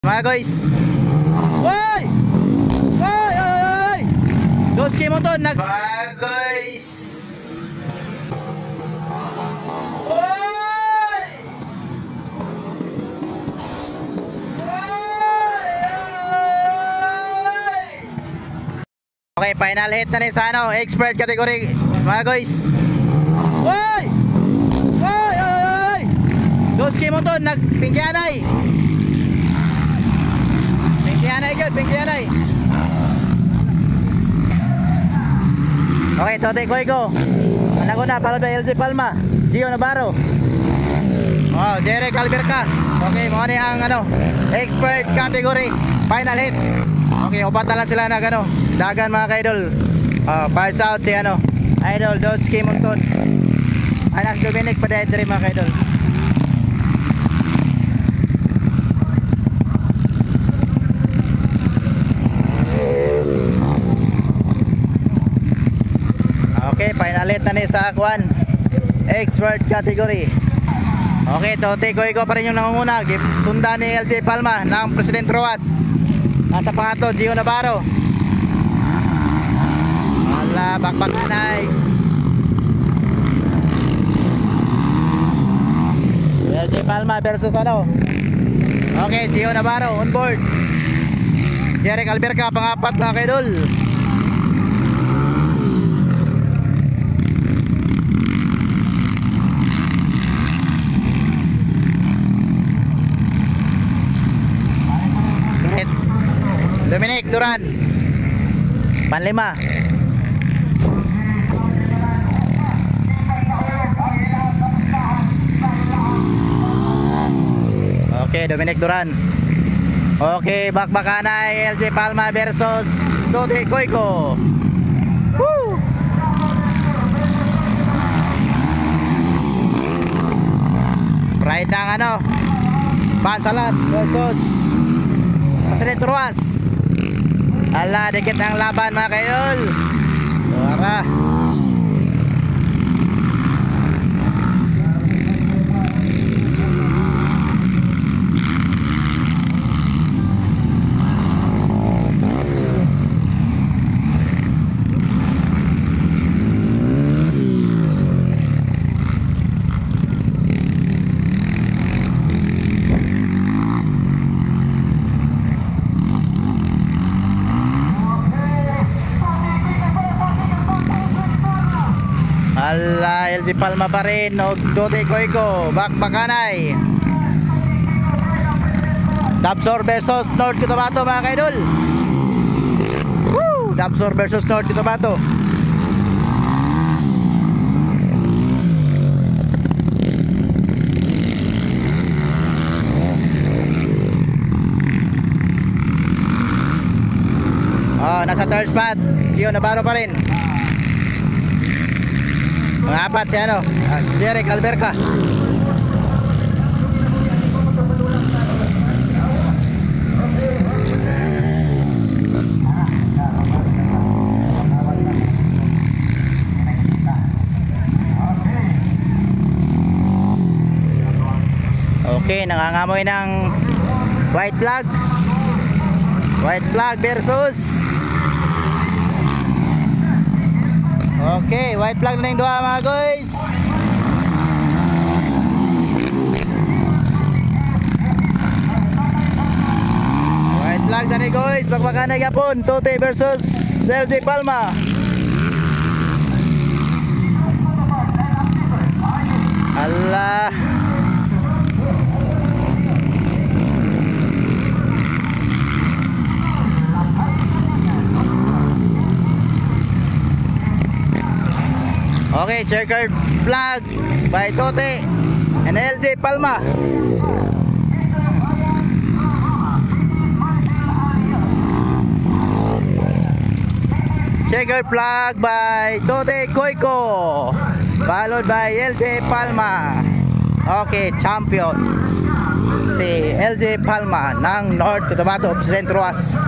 Mga guys. Woy! Woy! Oy! Doski mo to nag mga guys. Woy! Woy! Okay, final hit na ni sa ano, expert category mga guys. Woy! Woy! Oy! Doski mo to nag pingkianay. Pingkianay good, pingkianay. Okay, Tote Koiko. Anak ko na, palad by LJ Palma, Gio Navarro. Oh, Derek Alberca. Okay, mga ni ang ano, expert category final hit. Okay, upat na lang sila na ano, dagan mga ka-idol. Parts out si ano, Idol Dodski Monton. Anak Dominic Padedri mga ka-idol. Okay, final hit na ni sa Akuan expert category. Okay, Tote Koiko pa rin yung nangunguna. Tunda ni LJ Palma ng President Roas. Nasa pangatlo, Gio Navarro. Wala, bakbak nanay. LJ Palma versus ano. Okay, Gio Navarro on board. Derek Alberca pangapat mga kaidol. Dominic Duran panlima. Okay, Dominic Duran. Okay, bakbakanay LJ Palma versus Tote Koiko. Woo! Pride ng ano, Pansalan versus President Ruas. Ala, dikit ang laban mga kaidol. Suara. Ala, LJ Palma pa rin o Tote Koiko, bakbakanay. Dabsor versus North Cotabato mga kaidol. Woo! Dabsor versus North Cotabato. Oh, nasa third spot Gio Navarro pa rin. Mga apat si ano, Derek Alberca. Okay, nangangamoy ng white flag. White flag versus okay, white flag na yung dua mga guys. White flag na ni guys. Bakbakanay yapon Tote versus LJ Palma. Allah. Okay, checkered flag by Tote and LJ Palma. Checkered flag by Tote Koiko, followed by LJ Palma. Okay, champion si LJ Palma ng North Cotabato President Roas.